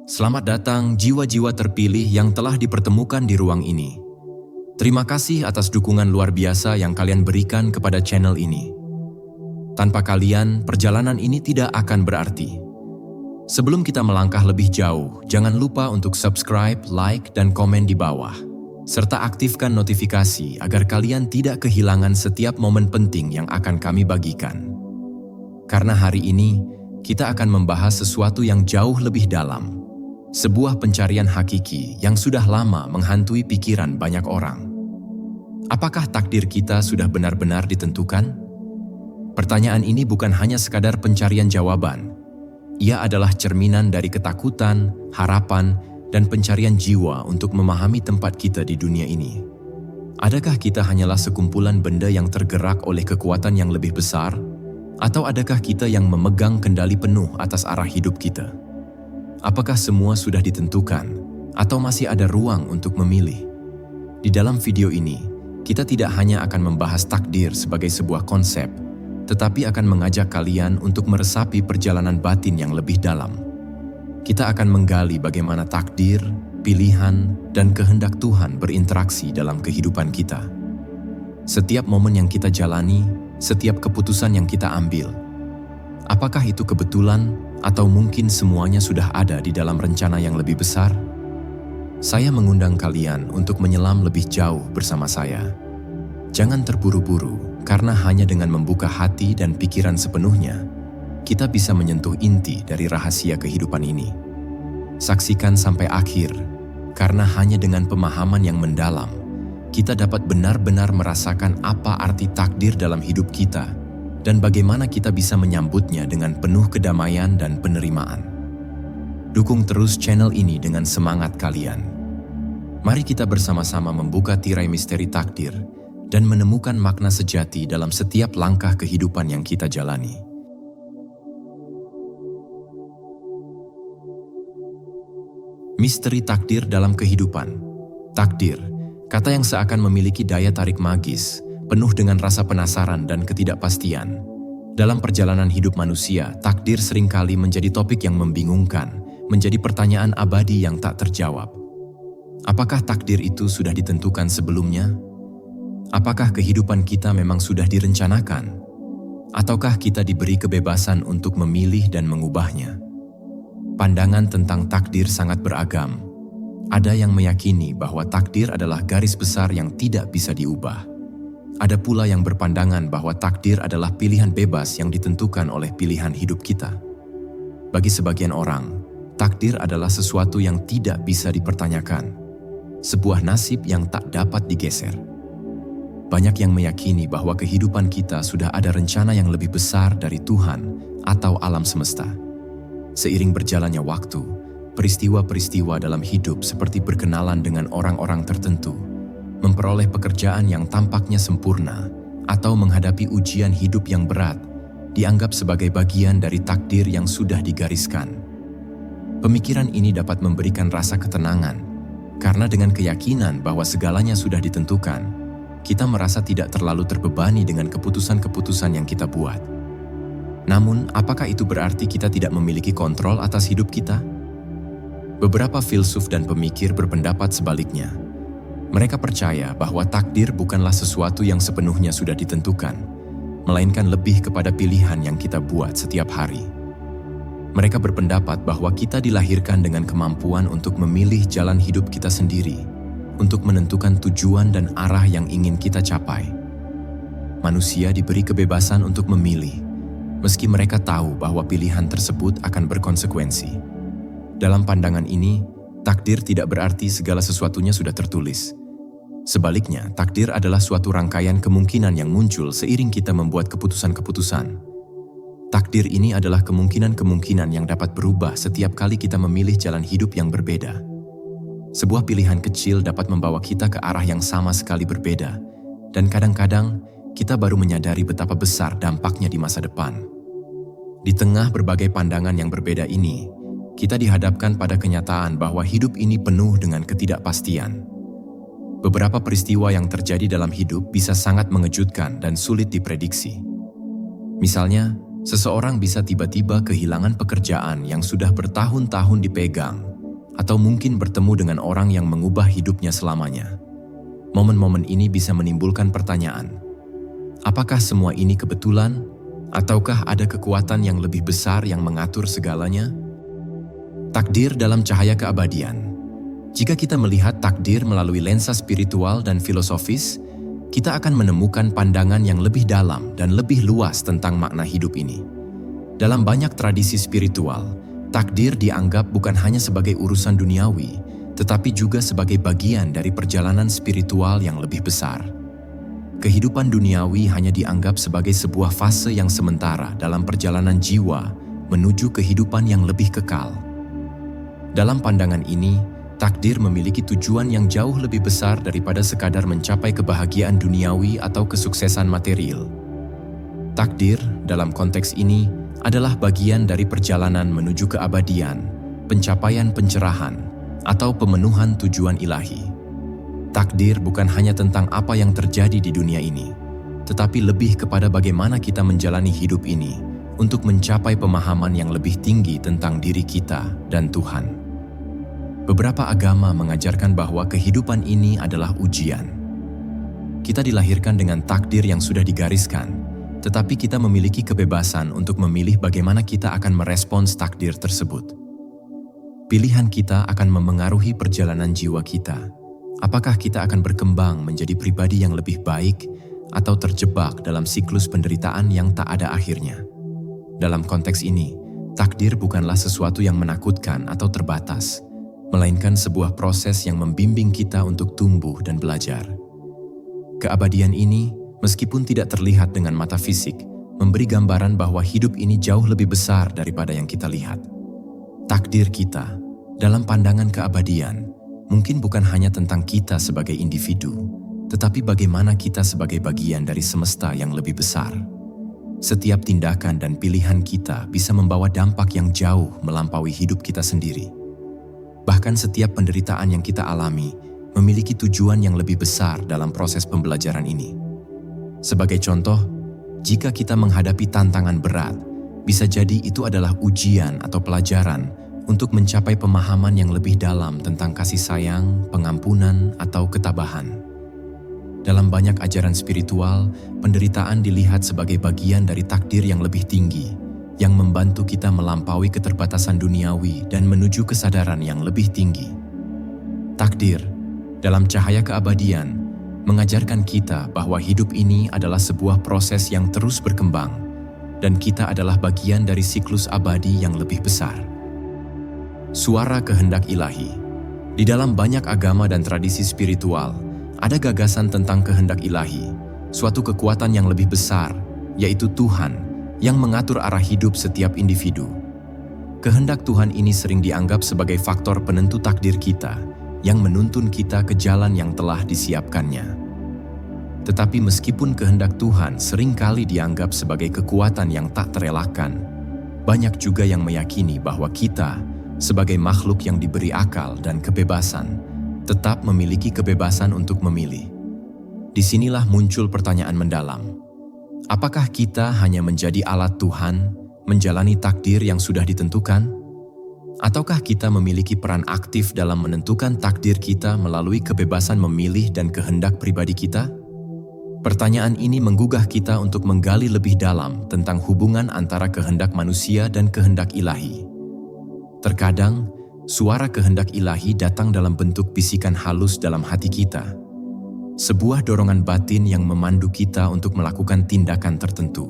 Selamat datang jiwa-jiwa terpilih yang telah dipertemukan di ruang ini. Terima kasih atas dukungan luar biasa yang kalian berikan kepada channel ini. Tanpa kalian, perjalanan ini tidak akan berarti. Sebelum kita melangkah lebih jauh, jangan lupa untuk subscribe, like, dan komen di bawah. Serta aktifkan notifikasi agar kalian tidak kehilangan setiap momen penting yang akan kami bagikan. Karena hari ini, kita akan membahas sesuatu yang jauh lebih dalam. Sebuah pencarian hakiki yang sudah lama menghantui pikiran banyak orang. Apakah takdir kita sudah benar-benar ditentukan? Pertanyaan ini bukan hanya sekadar pencarian jawaban. Ia adalah cerminan dari ketakutan, harapan, dan pencarian jiwa untuk memahami tempat kita di dunia ini. Adakah kita hanyalah sekumpulan benda yang tergerak oleh kekuatan yang lebih besar? Atau adakah kita yang memegang kendali penuh atas arah hidup kita? Apakah semua sudah ditentukan, atau masih ada ruang untuk memilih? Di dalam video ini, kita tidak hanya akan membahas takdir sebagai sebuah konsep, tetapi akan mengajak kalian untuk meresapi perjalanan batin yang lebih dalam. Kita akan menggali bagaimana takdir, pilihan, dan kehendak Tuhan berinteraksi dalam kehidupan kita. Setiap momen yang kita jalani, setiap keputusan yang kita ambil, apakah itu kebetulan, atau mungkin semuanya sudah ada di dalam rencana yang lebih besar? Saya mengundang kalian untuk menyelam lebih jauh bersama saya. Jangan terburu-buru, karena hanya dengan membuka hati dan pikiran sepenuhnya, kita bisa menyentuh inti dari rahasia kehidupan ini. Saksikan sampai akhir, karena hanya dengan pemahaman yang mendalam, kita dapat benar-benar merasakan apa arti takdir dalam hidup kita, dan bagaimana kita bisa menyambutnya dengan penuh kedamaian dan penerimaan. Dukung terus channel ini dengan semangat kalian. Mari kita bersama-sama membuka tirai misteri takdir dan menemukan makna sejati dalam setiap langkah kehidupan yang kita jalani. Misteri takdir dalam kehidupan. Takdir, kata yang seakan memiliki daya tarik magis, penuh dengan rasa penasaran dan ketidakpastian. Dalam perjalanan hidup manusia, takdir seringkali menjadi topik yang membingungkan, menjadi pertanyaan abadi yang tak terjawab. Apakah takdir itu sudah ditentukan sebelumnya? Apakah kehidupan kita memang sudah direncanakan? Ataukah kita diberi kebebasan untuk memilih dan mengubahnya? Pandangan tentang takdir sangat beragam. Ada yang meyakini bahwa takdir adalah garis besar yang tidak bisa diubah. Ada pula yang berpandangan bahwa takdir adalah pilihan bebas yang ditentukan oleh pilihan hidup kita. Bagi sebagian orang, takdir adalah sesuatu yang tidak bisa dipertanyakan, sebuah nasib yang tak dapat digeser. Banyak yang meyakini bahwa kehidupan kita sudah ada rencana yang lebih besar dari Tuhan atau alam semesta. Seiring berjalannya waktu, peristiwa-peristiwa dalam hidup seperti berkenalan dengan orang-orang tertentu, memperoleh pekerjaan yang tampaknya sempurna, atau menghadapi ujian hidup yang berat, dianggap sebagai bagian dari takdir yang sudah digariskan. Pemikiran ini dapat memberikan rasa ketenangan, karena dengan keyakinan bahwa segalanya sudah ditentukan, kita merasa tidak terlalu terbebani dengan keputusan-keputusan yang kita buat. Namun, apakah itu berarti kita tidak memiliki kontrol atas hidup kita? Beberapa filsuf dan pemikir berpendapat sebaliknya. Mereka percaya bahwa takdir bukanlah sesuatu yang sepenuhnya sudah ditentukan, melainkan lebih kepada pilihan yang kita buat setiap hari. Mereka berpendapat bahwa kita dilahirkan dengan kemampuan untuk memilih jalan hidup kita sendiri, untuk menentukan tujuan dan arah yang ingin kita capai. Manusia diberi kebebasan untuk memilih, meski mereka tahu bahwa pilihan tersebut akan berkonsekuensi. Dalam pandangan ini, takdir tidak berarti segala sesuatunya sudah tertulis. Sebaliknya, takdir adalah suatu rangkaian kemungkinan yang muncul seiring kita membuat keputusan-keputusan. Takdir ini adalah kemungkinan-kemungkinan yang dapat berubah setiap kali kita memilih jalan hidup yang berbeda. Sebuah pilihan kecil dapat membawa kita ke arah yang sama sekali berbeda, dan kadang-kadang kita baru menyadari betapa besar dampaknya di masa depan. Di tengah berbagai pandangan yang berbeda ini, kita dihadapkan pada kenyataan bahwa hidup ini penuh dengan ketidakpastian. Beberapa peristiwa yang terjadi dalam hidup bisa sangat mengejutkan dan sulit diprediksi. Misalnya, seseorang bisa tiba-tiba kehilangan pekerjaan yang sudah bertahun-tahun dipegang, atau mungkin bertemu dengan orang yang mengubah hidupnya selamanya. Momen-momen ini bisa menimbulkan pertanyaan, apakah semua ini kebetulan? Ataukah ada kekuatan yang lebih besar yang mengatur segalanya? Takdir dalam cahaya keabadian. Jika kita melihat takdir melalui lensa spiritual dan filosofis, kita akan menemukan pandangan yang lebih dalam dan lebih luas tentang makna hidup ini. Dalam banyak tradisi spiritual, takdir dianggap bukan hanya sebagai urusan duniawi, tetapi juga sebagai bagian dari perjalanan spiritual yang lebih besar. Kehidupan duniawi hanya dianggap sebagai sebuah fase yang sementara dalam perjalanan jiwa menuju kehidupan yang lebih kekal. Dalam pandangan ini, takdir memiliki tujuan yang jauh lebih besar daripada sekadar mencapai kebahagiaan duniawi atau kesuksesan material. Takdir, dalam konteks ini, adalah bagian dari perjalanan menuju keabadian, pencapaian pencerahan, atau pemenuhan tujuan ilahi. Takdir bukan hanya tentang apa yang terjadi di dunia ini, tetapi lebih kepada bagaimana kita menjalani hidup ini untuk mencapai pemahaman yang lebih tinggi tentang diri kita dan Tuhan. Beberapa agama mengajarkan bahwa kehidupan ini adalah ujian. Kita dilahirkan dengan takdir yang sudah digariskan, tetapi kita memiliki kebebasan untuk memilih bagaimana kita akan merespons takdir tersebut. Pilihan kita akan memengaruhi perjalanan jiwa kita. Apakah kita akan berkembang menjadi pribadi yang lebih baik atau terjebak dalam siklus penderitaan yang tak ada akhirnya? Dalam konteks ini, takdir bukanlah sesuatu yang menakutkan atau terbatas, melainkan sebuah proses yang membimbing kita untuk tumbuh dan belajar. Keabadian ini, meskipun tidak terlihat dengan mata fisik, memberi gambaran bahwa hidup ini jauh lebih besar daripada yang kita lihat. Takdir kita, dalam pandangan keabadian, mungkin bukan hanya tentang kita sebagai individu, tetapi bagaimana kita sebagai bagian dari semesta yang lebih besar. Setiap tindakan dan pilihan kita bisa membawa dampak yang jauh melampaui hidup kita sendiri. Bahkan setiap penderitaan yang kita alami memiliki tujuan yang lebih besar dalam proses pembelajaran ini. Sebagai contoh, jika kita menghadapi tantangan berat, bisa jadi itu adalah ujian atau pelajaran untuk mencapai pemahaman yang lebih dalam tentang kasih sayang, pengampunan, atau ketabahan. Dalam banyak ajaran spiritual, penderitaan dilihat sebagai bagian dari takdir yang lebih tinggi, yang membantu kita melampaui keterbatasan duniawi dan menuju kesadaran yang lebih tinggi. Takdir, dalam cahaya keabadian, mengajarkan kita bahwa hidup ini adalah sebuah proses yang terus berkembang, dan kita adalah bagian dari siklus abadi yang lebih besar. Suara kehendak ilahi. Di dalam banyak agama dan tradisi spiritual, ada gagasan tentang kehendak ilahi, suatu kekuatan yang lebih besar, yaitu Tuhan, yang mengatur arah hidup setiap individu. Kehendak Tuhan ini sering dianggap sebagai faktor penentu takdir kita, yang menuntun kita ke jalan yang telah disiapkannya. Tetapi meskipun kehendak Tuhan seringkali dianggap sebagai kekuatan yang tak terelakkan, banyak juga yang meyakini bahwa kita, sebagai makhluk yang diberi akal dan kebebasan, tetap memiliki kebebasan untuk memilih. Disinilah muncul pertanyaan mendalam. Apakah kita hanya menjadi alat Tuhan, menjalani takdir yang sudah ditentukan? Ataukah kita memiliki peran aktif dalam menentukan takdir kita melalui kebebasan memilih dan kehendak pribadi kita? Pertanyaan ini menggugah kita untuk menggali lebih dalam tentang hubungan antara kehendak manusia dan kehendak ilahi. Terkadang, suara kehendak ilahi datang dalam bentuk bisikan halus dalam hati kita. Sebuah dorongan batin yang memandu kita untuk melakukan tindakan tertentu.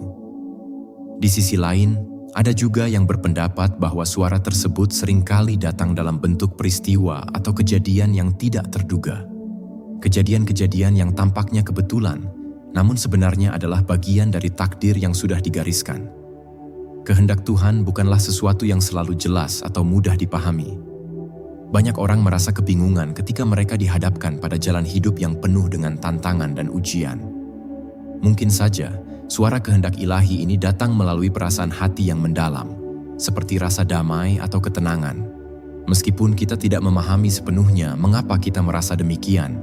Di sisi lain, ada juga yang berpendapat bahwa suara tersebut seringkali datang dalam bentuk peristiwa atau kejadian yang tidak terduga. Kejadian-kejadian yang tampaknya kebetulan, namun sebenarnya adalah bagian dari takdir yang sudah digariskan. Kehendak Tuhan bukanlah sesuatu yang selalu jelas atau mudah dipahami. Banyak orang merasa kebingungan ketika mereka dihadapkan pada jalan hidup yang penuh dengan tantangan dan ujian. Mungkin saja, suara kehendak ilahi ini datang melalui perasaan hati yang mendalam, seperti rasa damai atau ketenangan. Meskipun kita tidak memahami sepenuhnya mengapa kita merasa demikian.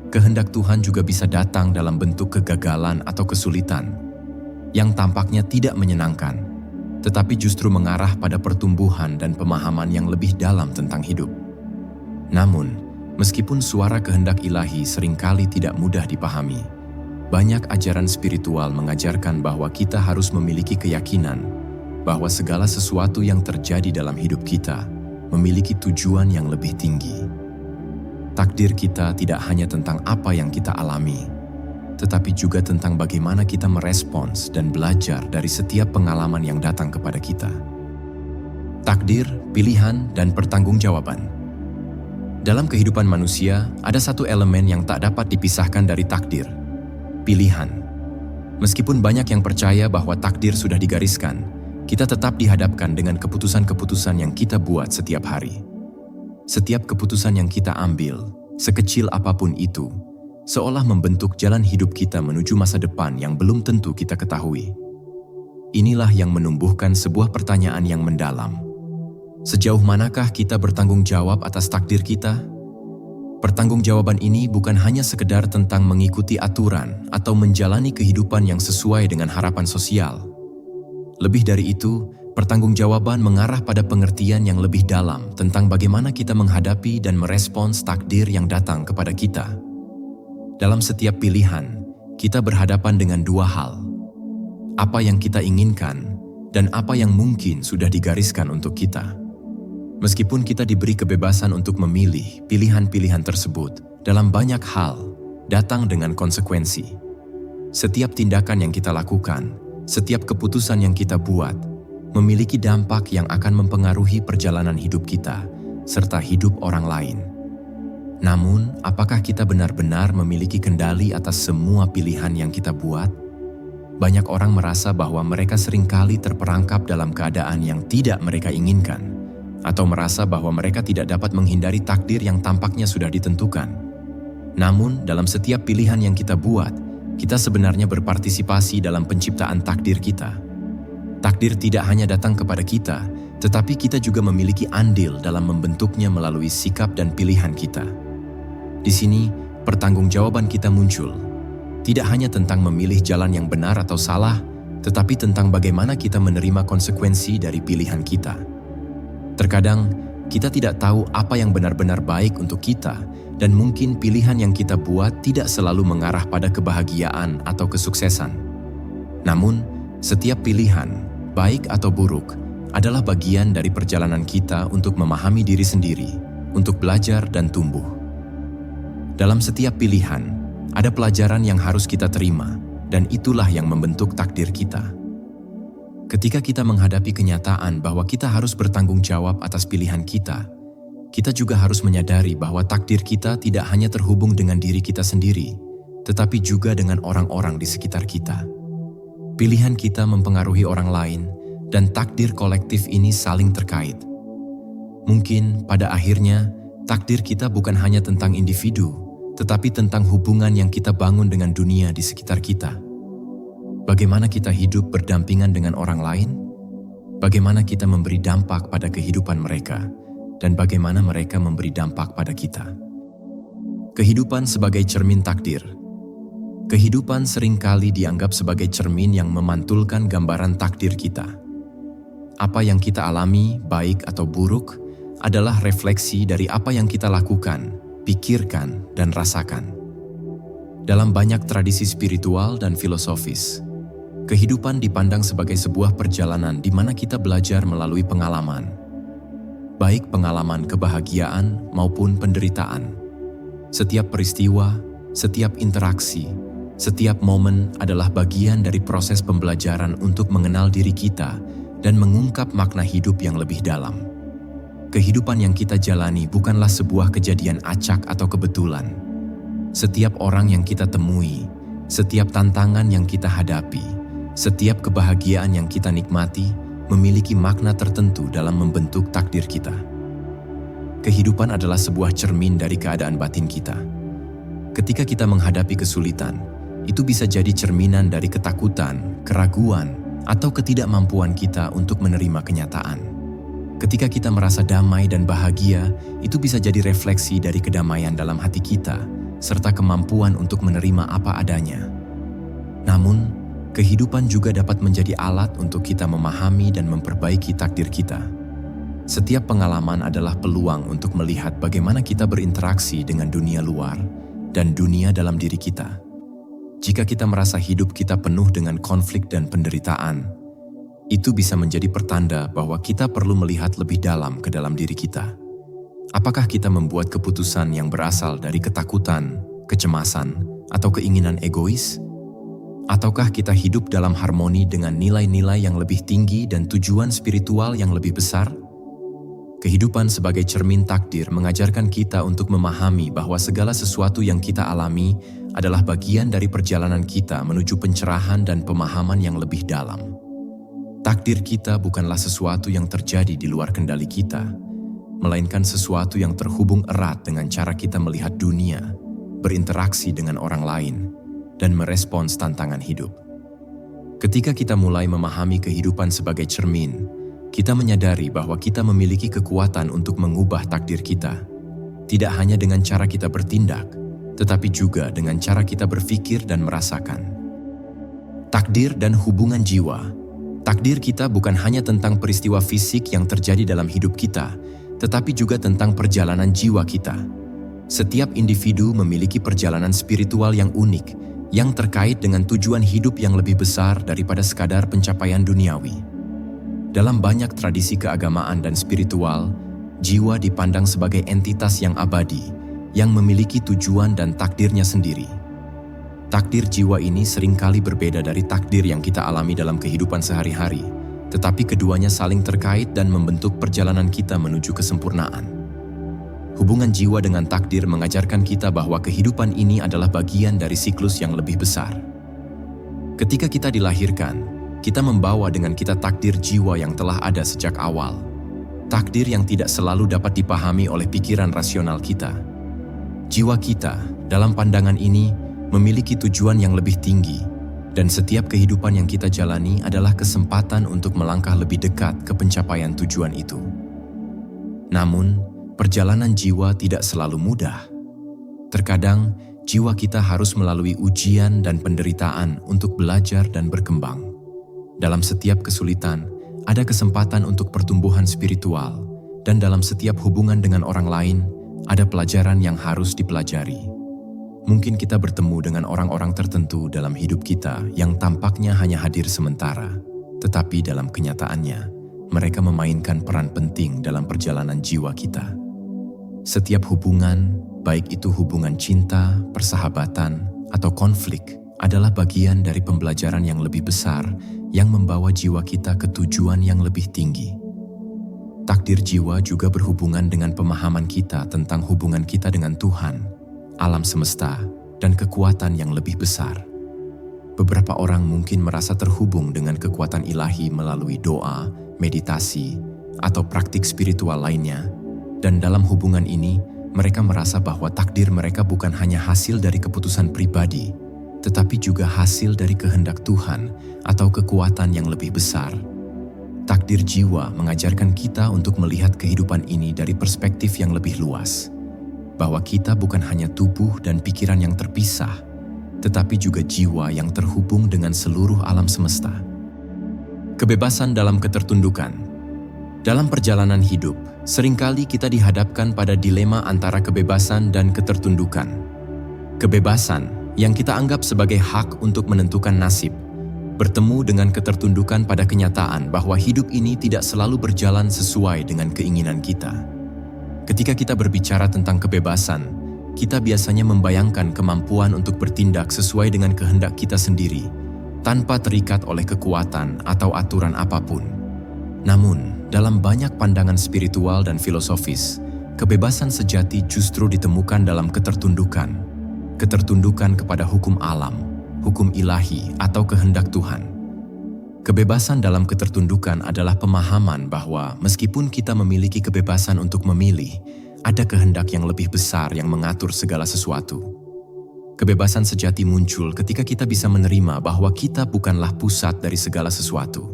Kehendak Tuhan juga bisa datang dalam bentuk kegagalan atau kesulitan, yang tampaknya tidak menyenangkan. tetapi justru mengarah pada pertumbuhan dan pemahaman yang lebih dalam tentang hidup. Namun, meskipun suara kehendak ilahi seringkali tidak mudah dipahami, banyak ajaran spiritual mengajarkan bahwa kita harus memiliki keyakinan bahwa segala sesuatu yang terjadi dalam hidup kita memiliki tujuan yang lebih tinggi. Takdir kita tidak hanya tentang apa yang kita alami, tetapi juga tentang bagaimana kita merespons dan belajar dari setiap pengalaman yang datang kepada kita. Takdir, pilihan, dan pertanggungjawaban. Dalam kehidupan manusia, ada satu elemen yang tak dapat dipisahkan dari takdir: pilihan. Meskipun banyak yang percaya bahwa takdir sudah digariskan, kita tetap dihadapkan dengan keputusan-keputusan yang kita buat setiap hari. Setiap keputusan yang kita ambil, sekecil apapun itu, seolah membentuk jalan hidup kita menuju masa depan yang belum tentu kita ketahui. Inilah yang menumbuhkan sebuah pertanyaan yang mendalam. Sejauh manakah kita bertanggung jawab atas takdir kita? Pertanggungjawaban ini bukan hanya sekedar tentang mengikuti aturan atau menjalani kehidupan yang sesuai dengan harapan sosial. Lebih dari itu, pertanggungjawaban mengarah pada pengertian yang lebih dalam tentang bagaimana kita menghadapi dan merespons takdir yang datang kepada kita. Dalam setiap pilihan, kita berhadapan dengan dua hal: apa yang kita inginkan dan apa yang mungkin sudah digariskan untuk kita. Meskipun kita diberi kebebasan untuk memilih, pilihan-pilihan tersebut dalam banyak hal datang dengan konsekuensi. Setiap tindakan yang kita lakukan, setiap keputusan yang kita buat, memiliki dampak yang akan mempengaruhi perjalanan hidup kita serta hidup orang lain. Namun, apakah kita benar-benar memiliki kendali atas semua pilihan yang kita buat? Banyak orang merasa bahwa mereka seringkali terperangkap dalam keadaan yang tidak mereka inginkan, atau merasa bahwa mereka tidak dapat menghindari takdir yang tampaknya sudah ditentukan. Namun, dalam setiap pilihan yang kita buat, kita sebenarnya berpartisipasi dalam penciptaan takdir kita. Takdir tidak hanya datang kepada kita, tetapi kita juga memiliki andil dalam membentuknya melalui sikap dan pilihan kita. Di sini, pertanggungjawaban kita muncul. Tidak hanya tentang memilih jalan yang benar atau salah, tetapi tentang bagaimana kita menerima konsekuensi dari pilihan kita. Terkadang, kita tidak tahu apa yang benar-benar baik untuk kita, dan mungkin pilihan yang kita buat tidak selalu mengarah pada kebahagiaan atau kesuksesan. Namun, setiap pilihan, baik atau buruk, adalah bagian dari perjalanan kita untuk memahami diri sendiri, untuk belajar dan tumbuh. Dalam setiap pilihan, ada pelajaran yang harus kita terima, dan itulah yang membentuk takdir kita. Ketika kita menghadapi kenyataan bahwa kita harus bertanggung jawab atas pilihan kita juga harus menyadari bahwa takdir kita tidak hanya terhubung dengan diri kita sendiri, tetapi juga dengan orang-orang di sekitar kita. Pilihan kita mempengaruhi orang lain, dan takdir kolektif ini saling terkait. Mungkin pada akhirnya, takdir kita bukan hanya tentang individu, tetapi tentang hubungan yang kita bangun dengan dunia di sekitar kita. Bagaimana kita hidup berdampingan dengan orang lain? Bagaimana kita memberi dampak pada kehidupan mereka? Dan bagaimana mereka memberi dampak pada kita? Kehidupan sebagai cermin takdir. Kehidupan seringkali dianggap sebagai cermin yang memantulkan gambaran takdir kita. Apa yang kita alami, baik atau buruk, adalah refleksi dari apa yang kita lakukan, pikirkan, dan rasakan. Dalam banyak tradisi spiritual dan filosofis, kehidupan dipandang sebagai sebuah perjalanan di mana kita belajar melalui pengalaman, baik pengalaman kebahagiaan maupun penderitaan. Setiap peristiwa, setiap interaksi, setiap momen adalah bagian dari proses pembelajaran untuk mengenal diri kita dan mengungkap makna hidup yang lebih dalam. Kehidupan yang kita jalani bukanlah sebuah kejadian acak atau kebetulan. Setiap orang yang kita temui, setiap tantangan yang kita hadapi, setiap kebahagiaan yang kita nikmati memiliki makna tertentu dalam membentuk takdir kita. Kehidupan adalah sebuah cermin dari keadaan batin kita. Ketika kita menghadapi kesulitan, itu bisa jadi cerminan dari ketakutan, keraguan, atau ketidakmampuan kita untuk menerima kenyataan. Ketika kita merasa damai dan bahagia, itu bisa jadi refleksi dari kedamaian dalam hati kita, serta kemampuan untuk menerima apa adanya. Namun, kehidupan juga dapat menjadi alat untuk kita memahami dan memperbaiki takdir kita. Setiap pengalaman adalah peluang untuk melihat bagaimana kita berinteraksi dengan dunia luar dan dunia dalam diri kita. Jika kita merasa hidup kita penuh dengan konflik dan penderitaan, itu bisa menjadi pertanda bahwa kita perlu melihat lebih dalam ke dalam diri kita. Apakah kita membuat keputusan yang berasal dari ketakutan, kecemasan, atau keinginan egois? Ataukah kita hidup dalam harmoni dengan nilai-nilai yang lebih tinggi dan tujuan spiritual yang lebih besar? Kehidupan sebagai cermin takdir mengajarkan kita untuk memahami bahwa segala sesuatu yang kita alami adalah bagian dari perjalanan kita menuju pencerahan dan pemahaman yang lebih dalam. Takdir kita bukanlah sesuatu yang terjadi di luar kendali kita, melainkan sesuatu yang terhubung erat dengan cara kita melihat dunia, berinteraksi dengan orang lain, dan merespons tantangan hidup. Ketika kita mulai memahami kehidupan sebagai cermin, kita menyadari bahwa kita memiliki kekuatan untuk mengubah takdir kita. Tidak hanya dengan cara kita bertindak, tetapi juga dengan cara kita berpikir dan merasakan. Takdir dan hubungan jiwa. Takdir kita bukan hanya tentang peristiwa fisik yang terjadi dalam hidup kita, tetapi juga tentang perjalanan jiwa kita. Setiap individu memiliki perjalanan spiritual yang unik, yang terkait dengan tujuan hidup yang lebih besar daripada sekadar pencapaian duniawi. Dalam banyak tradisi keagamaan dan spiritual, jiwa dipandang sebagai entitas yang abadi, yang memiliki tujuan dan takdirnya sendiri. Takdir jiwa ini seringkali berbeda dari takdir yang kita alami dalam kehidupan sehari-hari, tetapi keduanya saling terkait dan membentuk perjalanan kita menuju kesempurnaan. Hubungan jiwa dengan takdir mengajarkan kita bahwa kehidupan ini adalah bagian dari siklus yang lebih besar. Ketika kita dilahirkan, kita membawa dengan kita takdir jiwa yang telah ada sejak awal. Takdir yang tidak selalu dapat dipahami oleh pikiran rasional kita. Jiwa kita, dalam pandangan ini, memiliki tujuan yang lebih tinggi, dan setiap kehidupan yang kita jalani adalah kesempatan untuk melangkah lebih dekat ke pencapaian tujuan itu. Namun, perjalanan jiwa tidak selalu mudah. Terkadang, jiwa kita harus melalui ujian dan penderitaan untuk belajar dan berkembang. Dalam setiap kesulitan, ada kesempatan untuk pertumbuhan spiritual, dan dalam setiap hubungan dengan orang lain, ada pelajaran yang harus dipelajari. Mungkin kita bertemu dengan orang-orang tertentu dalam hidup kita yang tampaknya hanya hadir sementara, tetapi dalam kenyataannya, mereka memainkan peran penting dalam perjalanan jiwa kita. Setiap hubungan, baik itu hubungan cinta, persahabatan, atau konflik, adalah bagian dari pembelajaran yang lebih besar yang membawa jiwa kita ke tujuan yang lebih tinggi. Takdir jiwa juga berhubungan dengan pemahaman kita tentang hubungan kita dengan Tuhan, alam semesta, dan kekuatan yang lebih besar. Beberapa orang mungkin merasa terhubung dengan kekuatan ilahi melalui doa, meditasi, atau praktik spiritual lainnya, dan dalam hubungan ini, mereka merasa bahwa takdir mereka bukan hanya hasil dari keputusan pribadi, tetapi juga hasil dari kehendak Tuhan atau kekuatan yang lebih besar. Takdir jiwa mengajarkan kita untuk melihat kehidupan ini dari perspektif yang lebih luas, bahwa kita bukan hanya tubuh dan pikiran yang terpisah, tetapi juga jiwa yang terhubung dengan seluruh alam semesta. Kebebasan dalam ketertundukan. Dalam perjalanan hidup, seringkali kita dihadapkan pada dilema antara kebebasan dan ketertundukan. Kebebasan, yang kita anggap sebagai hak untuk menentukan nasib, bertemu dengan ketertundukan pada kenyataan bahwa hidup ini tidak selalu berjalan sesuai dengan keinginan kita. Ketika kita berbicara tentang kebebasan, kita biasanya membayangkan kemampuan untuk bertindak sesuai dengan kehendak kita sendiri, tanpa terikat oleh kekuatan atau aturan apapun. Namun, dalam banyak pandangan spiritual dan filosofis, kebebasan sejati justru ditemukan dalam ketertundukan kepada hukum alam, hukum ilahi, atau kehendak Tuhan. Kebebasan dalam ketertundukan adalah pemahaman bahwa meskipun kita memiliki kebebasan untuk memilih, ada kehendak yang lebih besar yang mengatur segala sesuatu. Kebebasan sejati muncul ketika kita bisa menerima bahwa kita bukanlah pusat dari segala sesuatu.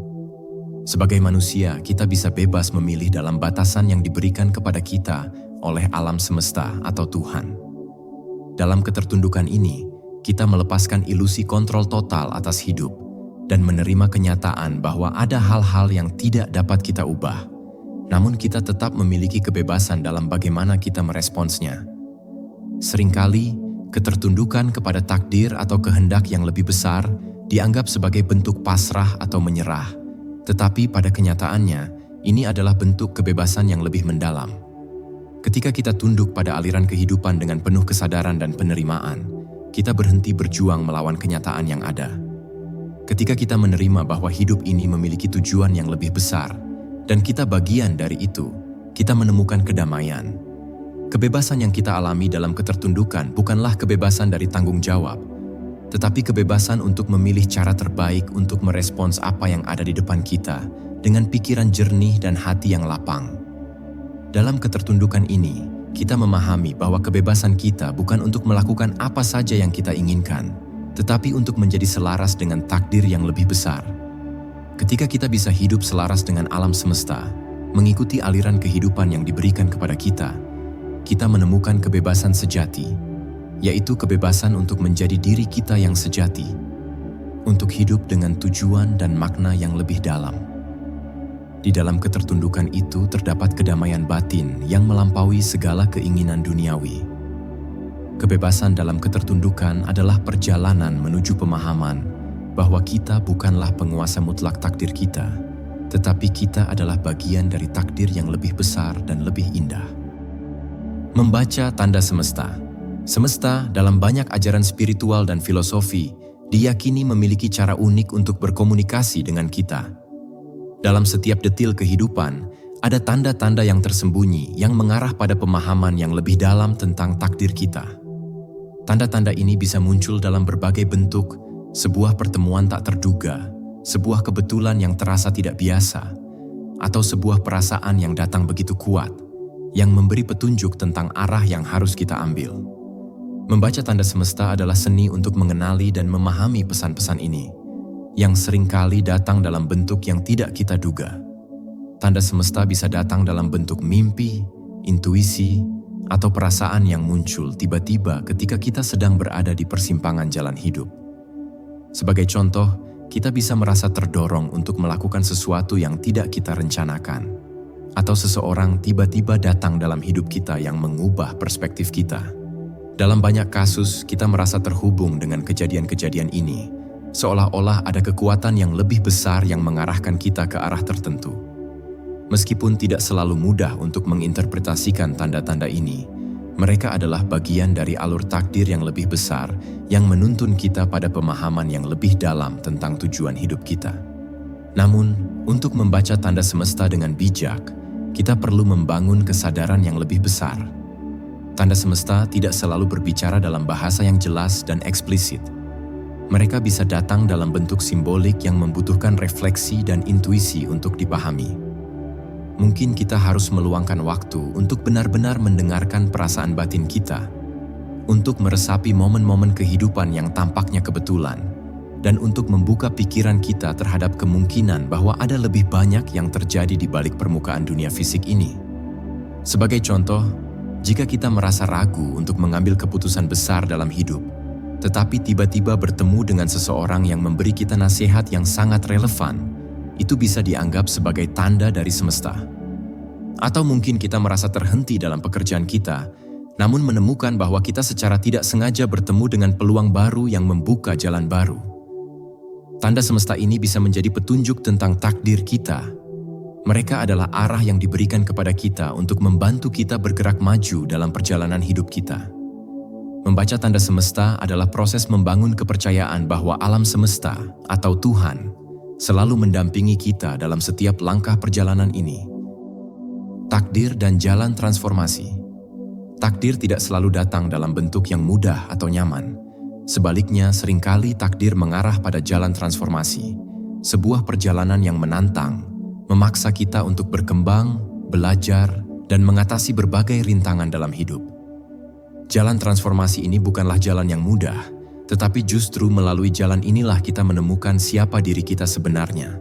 Sebagai manusia, kita bisa bebas memilih dalam batasan yang diberikan kepada kita oleh alam semesta atau Tuhan. Dalam ketertundukan ini, kita melepaskan ilusi kontrol total atas hidup, dan menerima kenyataan bahwa ada hal-hal yang tidak dapat kita ubah. Namun kita tetap memiliki kebebasan dalam bagaimana kita meresponsnya. Seringkali, ketertundukan kepada takdir atau kehendak yang lebih besar dianggap sebagai bentuk pasrah atau menyerah. Tetapi pada kenyataannya, ini adalah bentuk kebebasan yang lebih mendalam. Ketika kita tunduk pada aliran kehidupan dengan penuh kesadaran dan penerimaan, kita berhenti berjuang melawan kenyataan yang ada. Ketika kita menerima bahwa hidup ini memiliki tujuan yang lebih besar, dan kita bagian dari itu, kita menemukan kedamaian. Kebebasan yang kita alami dalam ketertundukan bukanlah kebebasan dari tanggung jawab, tetapi kebebasan untuk memilih cara terbaik untuk merespons apa yang ada di depan kita dengan pikiran jernih dan hati yang lapang. Dalam ketertundukan ini, kita memahami bahwa kebebasan kita bukan untuk melakukan apa saja yang kita inginkan, tetapi untuk menjadi selaras dengan takdir yang lebih besar. Ketika kita bisa hidup selaras dengan alam semesta, mengikuti aliran kehidupan yang diberikan kepada kita menemukan kebebasan sejati, yaitu kebebasan untuk menjadi diri kita yang sejati, untuk hidup dengan tujuan dan makna yang lebih dalam. Di dalam ketertundukan itu terdapat kedamaian batin yang melampaui segala keinginan duniawi. Kebebasan dalam ketertundukan adalah perjalanan menuju pemahaman bahwa kita bukanlah penguasa mutlak takdir kita, tetapi kita adalah bagian dari takdir yang lebih besar dan lebih indah. Membaca tanda semesta. Semesta dalam banyak ajaran spiritual dan filosofi diyakini memiliki cara unik untuk berkomunikasi dengan kita. Dalam setiap detil kehidupan, ada tanda-tanda yang tersembunyi yang mengarah pada pemahaman yang lebih dalam tentang takdir kita. Tanda-tanda ini bisa muncul dalam berbagai bentuk, sebuah pertemuan tak terduga, sebuah kebetulan yang terasa tidak biasa, atau sebuah perasaan yang datang begitu kuat, yang memberi petunjuk tentang arah yang harus kita ambil. Membaca tanda semesta adalah seni untuk mengenali dan memahami pesan-pesan ini, yang seringkali datang dalam bentuk yang tidak kita duga. Tanda semesta bisa datang dalam bentuk mimpi, intuisi, atau perasaan yang muncul tiba-tiba ketika kita sedang berada di persimpangan jalan hidup. Sebagai contoh, kita bisa merasa terdorong untuk melakukan sesuatu yang tidak kita rencanakan, atau seseorang tiba-tiba datang dalam hidup kita yang mengubah perspektif kita. Dalam banyak kasus, kita merasa terhubung dengan kejadian-kejadian ini, seolah-olah ada kekuatan yang lebih besar yang mengarahkan kita ke arah tertentu. Meskipun tidak selalu mudah untuk menginterpretasikan tanda-tanda ini, mereka adalah bagian dari alur takdir yang lebih besar yang menuntun kita pada pemahaman yang lebih dalam tentang tujuan hidup kita. Namun, untuk membaca tanda semesta dengan bijak, kita perlu membangun kesadaran yang lebih besar. Tanda semesta tidak selalu berbicara dalam bahasa yang jelas dan eksplisit. Mereka bisa datang dalam bentuk simbolik yang membutuhkan refleksi dan intuisi untuk dipahami. Mungkin kita harus meluangkan waktu untuk benar-benar mendengarkan perasaan batin kita, untuk meresapi momen-momen kehidupan yang tampaknya kebetulan, dan untuk membuka pikiran kita terhadap kemungkinan bahwa ada lebih banyak yang terjadi di balik permukaan dunia fisik ini. Sebagai contoh, jika kita merasa ragu untuk mengambil keputusan besar dalam hidup, tetapi tiba-tiba bertemu dengan seseorang yang memberi kita nasihat yang sangat relevan, itu bisa dianggap sebagai tanda dari semesta. Atau mungkin kita merasa terhenti dalam pekerjaan kita, namun menemukan bahwa kita secara tidak sengaja bertemu dengan peluang baru yang membuka jalan baru. Tanda semesta ini bisa menjadi petunjuk tentang takdir kita. Mereka adalah arah yang diberikan kepada kita untuk membantu kita bergerak maju dalam perjalanan hidup kita. Membaca tanda semesta adalah proses membangun kepercayaan bahwa alam semesta atau Tuhan selalu mendampingi kita dalam setiap langkah perjalanan ini. Takdir dan jalan transformasi. Takdir tidak selalu datang dalam bentuk yang mudah atau nyaman. Sebaliknya, seringkali takdir mengarah pada jalan transformasi, sebuah perjalanan yang menantang, memaksa kita untuk berkembang, belajar, dan mengatasi berbagai rintangan dalam hidup. Jalan transformasi ini bukanlah jalan yang mudah, tetapi justru melalui jalan inilah kita menemukan siapa diri kita sebenarnya.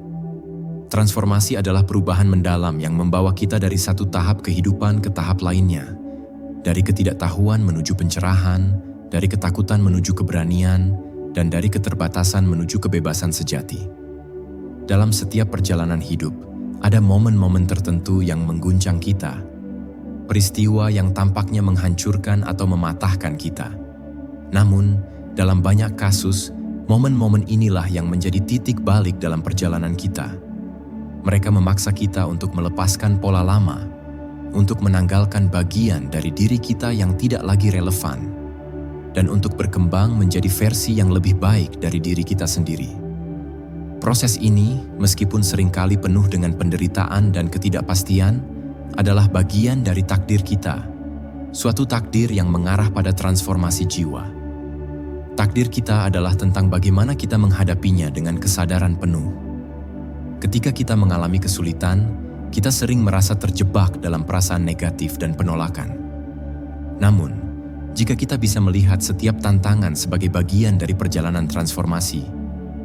Transformasi adalah perubahan mendalam yang membawa kita dari satu tahap kehidupan ke tahap lainnya, dari ketidaktahuan menuju pencerahan, dari ketakutan menuju keberanian, dan dari keterbatasan menuju kebebasan sejati. Dalam setiap perjalanan hidup, ada momen-momen tertentu yang mengguncang kita, peristiwa yang tampaknya menghancurkan atau mematahkan kita. Namun, dalam banyak kasus, momen-momen inilah yang menjadi titik balik dalam perjalanan kita. Mereka memaksa kita untuk melepaskan pola lama, untuk menanggalkan bagian dari diri kita yang tidak lagi relevan, dan untuk berkembang menjadi versi yang lebih baik dari diri kita sendiri. Proses ini, meskipun seringkali penuh dengan penderitaan dan ketidakpastian, adalah bagian dari takdir kita, suatu takdir yang mengarah pada transformasi jiwa. Takdir kita adalah tentang bagaimana kita menghadapinya dengan kesadaran penuh. Ketika kita mengalami kesulitan, kita sering merasa terjebak dalam perasaan negatif dan penolakan. Namun, jika kita bisa melihat setiap tantangan sebagai bagian dari perjalanan transformasi,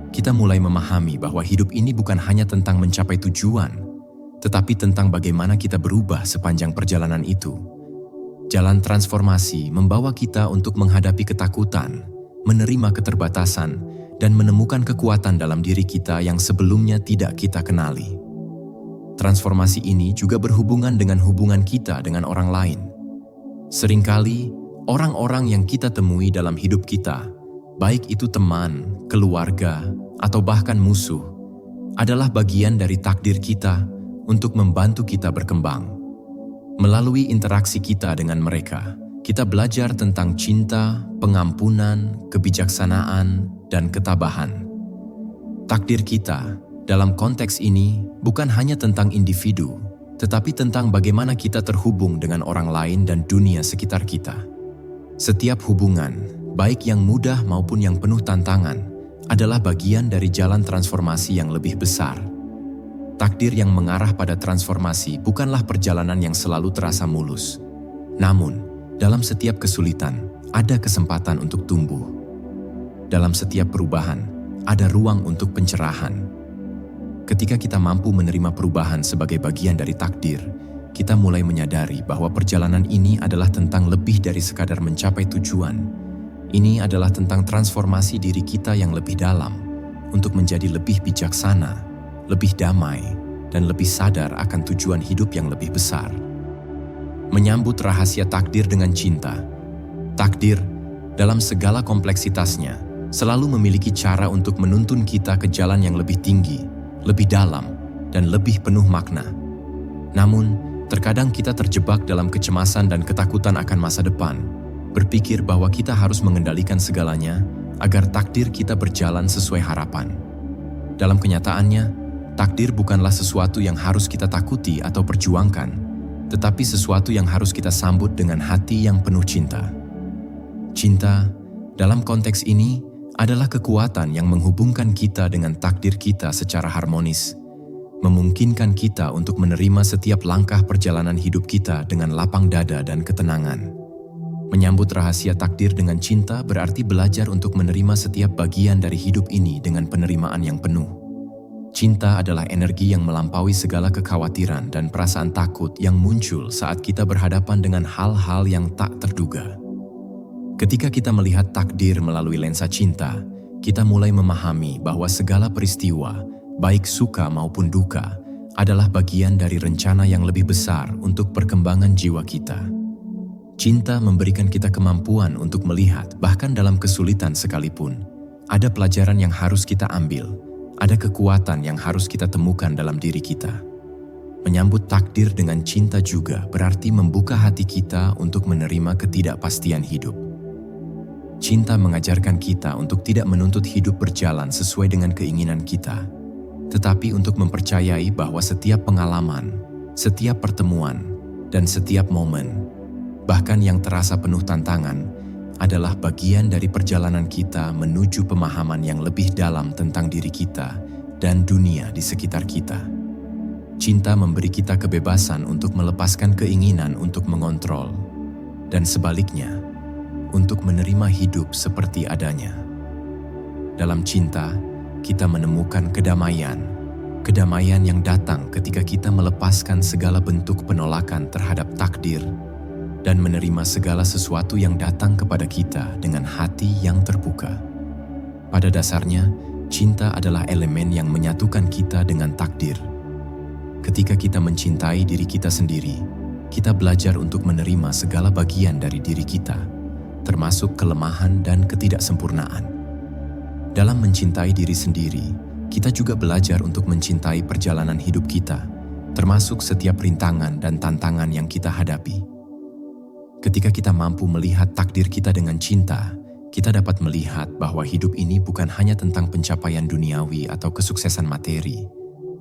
kita mulai memahami bahwa hidup ini bukan hanya tentang mencapai tujuan, tetapi tentang bagaimana kita berubah sepanjang perjalanan itu. Jalan transformasi membawa kita untuk menghadapi ketakutan, menerima keterbatasan, dan menemukan kekuatan dalam diri kita yang sebelumnya tidak kita kenali. Transformasi ini juga berhubungan dengan hubungan kita dengan orang lain. Seringkali, orang-orang yang kita temui dalam hidup kita, baik itu teman, keluarga, atau bahkan musuh, adalah bagian dari takdir kita untuk membantu kita berkembang. Melalui interaksi kita dengan mereka, kita belajar tentang cinta, pengampunan, kebijaksanaan, dan ketabahan. Takdir kita dalam konteks ini bukan hanya tentang individu, tetapi tentang bagaimana kita terhubung dengan orang lain dan dunia sekitar kita. Setiap hubungan, baik yang mudah maupun yang penuh tantangan, adalah bagian dari jalan transformasi yang lebih besar. Takdir yang mengarah pada transformasi bukanlah perjalanan yang selalu terasa mulus. Namun, dalam setiap kesulitan, ada kesempatan untuk tumbuh. Dalam setiap perubahan, ada ruang untuk pencerahan. Ketika kita mampu menerima perubahan sebagai bagian dari takdir, kita mulai menyadari bahwa perjalanan ini adalah tentang lebih dari sekadar mencapai tujuan. Ini adalah tentang transformasi diri kita yang lebih dalam, untuk menjadi lebih bijaksana, lebih damai, dan lebih sadar akan tujuan hidup yang lebih besar. Menyambut rahasia takdir dengan cinta. Takdir, dalam segala kompleksitasnya, selalu memiliki cara untuk menuntun kita ke jalan yang lebih tinggi, lebih dalam, dan lebih penuh makna. Namun, terkadang kita terjebak dalam kecemasan dan ketakutan akan masa depan, berpikir bahwa kita harus mengendalikan segalanya agar takdir kita berjalan sesuai harapan. Dalam kenyataannya, takdir bukanlah sesuatu yang harus kita takuti atau perjuangkan, tetapi sesuatu yang harus kita sambut dengan hati yang penuh cinta. Cinta, dalam konteks ini, adalah kekuatan yang menghubungkan kita dengan takdir kita secara harmonis, memungkinkan kita untuk menerima setiap langkah perjalanan hidup kita dengan lapang dada dan ketenangan. Menyambut rahasia takdir dengan cinta berarti belajar untuk menerima setiap bagian dari hidup ini dengan penerimaan yang penuh. Cinta adalah energi yang melampaui segala kekhawatiran dan perasaan takut yang muncul saat kita berhadapan dengan hal-hal yang tak terduga. Ketika kita melihat takdir melalui lensa cinta, kita mulai memahami bahwa segala peristiwa, baik suka maupun duka, adalah bagian dari rencana yang lebih besar untuk perkembangan jiwa kita. Cinta memberikan kita kemampuan untuk melihat, bahkan dalam kesulitan sekalipun, ada pelajaran yang harus kita ambil, ada kekuatan yang harus kita temukan dalam diri kita. Menyambut takdir dengan cinta juga berarti membuka hati kita untuk menerima ketidakpastian hidup. Cinta mengajarkan kita untuk tidak menuntut hidup berjalan sesuai dengan keinginan kita, tetapi untuk mempercayai bahwa setiap pengalaman, setiap pertemuan, dan setiap momen, bahkan yang terasa penuh tantangan, adalah bagian dari perjalanan kita menuju pemahaman yang lebih dalam tentang diri kita dan dunia di sekitar kita. Cinta memberi kita kebebasan untuk melepaskan keinginan untuk mengontrol, dan sebaliknya, untuk menerima hidup seperti adanya. Dalam cinta, kita menemukan kedamaian yang datang ketika kita melepaskan segala bentuk penolakan terhadap takdir dan menerima segala sesuatu yang datang kepada kita dengan hati yang terbuka. Pada dasarnya, cinta adalah elemen yang menyatukan kita dengan takdir. Ketika kita mencintai diri kita sendiri, kita belajar untuk menerima segala bagian dari diri kita, termasuk kelemahan dan ketidaksempurnaan. Dalam mencintai diri sendiri, kita juga belajar untuk mencintai perjalanan hidup kita, termasuk setiap rintangan dan tantangan yang kita hadapi. Ketika kita mampu melihat takdir kita dengan cinta, kita dapat melihat bahwa hidup ini bukan hanya tentang pencapaian duniawi atau kesuksesan materi,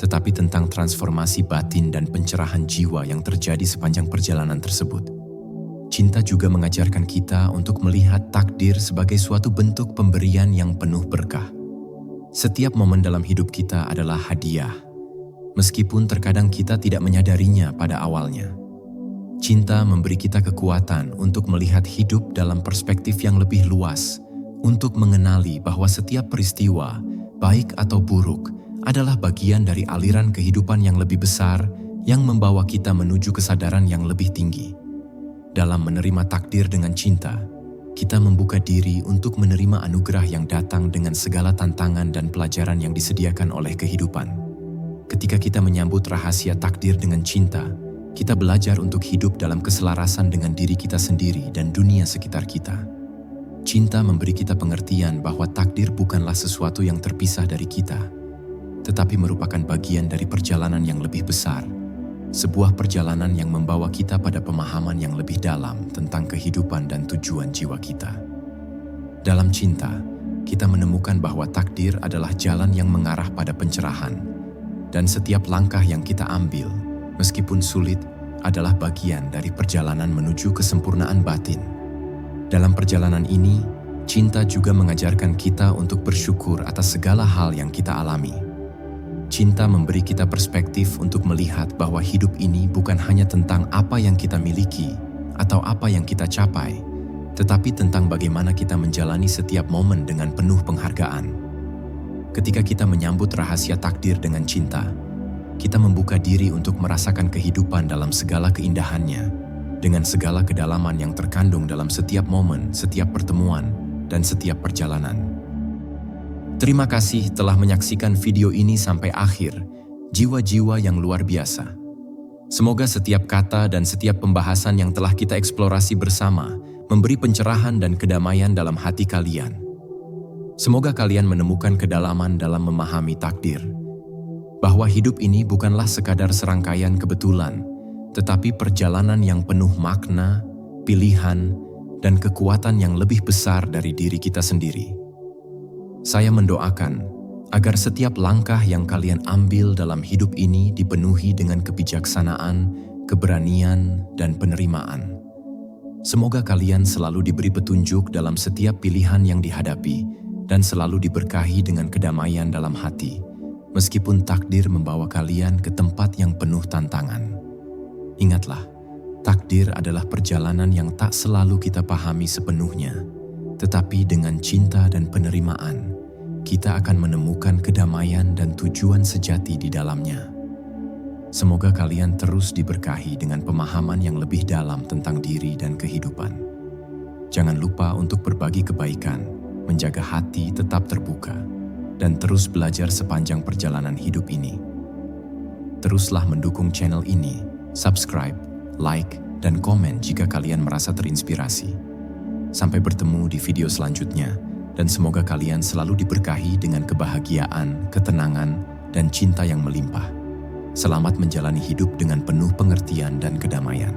tetapi tentang transformasi batin dan pencerahan jiwa yang terjadi sepanjang perjalanan tersebut. Cinta juga mengajarkan kita untuk melihat takdir sebagai suatu bentuk pemberian yang penuh berkah. Setiap momen dalam hidup kita adalah hadiah, meskipun terkadang kita tidak menyadarinya pada awalnya. Cinta memberi kita kekuatan untuk melihat hidup dalam perspektif yang lebih luas, untuk mengenali bahwa setiap peristiwa, baik atau buruk, adalah bagian dari aliran kehidupan yang lebih besar yang membawa kita menuju kesadaran yang lebih tinggi. Dalam menerima takdir dengan cinta, kita membuka diri untuk menerima anugerah yang datang dengan segala tantangan dan pelajaran yang disediakan oleh kehidupan. Ketika kita menyambut rahasia takdir dengan cinta, kita belajar untuk hidup dalam keselarasan dengan diri kita sendiri dan dunia sekitar kita. Cinta memberi kita pengertian bahwa takdir bukanlah sesuatu yang terpisah dari kita, tetapi merupakan bagian dari perjalanan yang lebih besar, sebuah perjalanan yang membawa kita pada pemahaman yang lebih dalam tentang kehidupan dan tujuan jiwa kita. Dalam cinta, kita menemukan bahwa takdir adalah jalan yang mengarah pada pencerahan, dan setiap langkah yang kita ambil, meskipun sulit, adalah bagian dari perjalanan menuju kesempurnaan batin. Dalam perjalanan ini, cinta juga mengajarkan kita untuk bersyukur atas segala hal yang kita alami. Cinta memberi kita perspektif untuk melihat bahwa hidup ini bukan hanya tentang apa yang kita miliki atau apa yang kita capai, tetapi tentang bagaimana kita menjalani setiap momen dengan penuh penghargaan. Ketika kita menyambut rahasia takdir dengan cinta, kita membuka diri untuk merasakan kehidupan dalam segala keindahannya, dengan segala kedalaman yang terkandung dalam setiap momen, setiap pertemuan, dan setiap perjalanan. Terima kasih telah menyaksikan video ini sampai akhir, jiwa-jiwa yang luar biasa. Semoga setiap kata dan setiap pembahasan yang telah kita eksplorasi bersama memberi pencerahan dan kedamaian dalam hati kalian. Semoga kalian menemukan kedalaman dalam memahami takdir, bahwa hidup ini bukanlah sekadar serangkaian kebetulan, tetapi perjalanan yang penuh makna, pilihan, dan kekuatan yang lebih besar dari diri kita sendiri. Saya mendoakan agar setiap langkah yang kalian ambil dalam hidup ini dipenuhi dengan kebijaksanaan, keberanian, dan penerimaan. Semoga kalian selalu diberi petunjuk dalam setiap pilihan yang dihadapi dan selalu diberkahi dengan kedamaian dalam hati, meskipun takdir membawa kalian ke tempat yang penuh tantangan. Ingatlah, takdir adalah perjalanan yang tak selalu kita pahami sepenuhnya, tetapi dengan cinta dan penerimaan, kita akan menemukan kedamaian dan tujuan sejati di dalamnya. Semoga kalian terus diberkahi dengan pemahaman yang lebih dalam tentang diri dan kehidupan. Jangan lupa untuk berbagi kebaikan, menjaga hati tetap terbuka, dan terus belajar sepanjang perjalanan hidup ini. Teruslah mendukung channel ini, subscribe, like, dan komen jika kalian merasa terinspirasi. Sampai bertemu di video selanjutnya, dan semoga kalian selalu diberkahi dengan kebahagiaan, ketenangan, dan cinta yang melimpah. Selamat menjalani hidup dengan penuh pengertian dan kedamaian.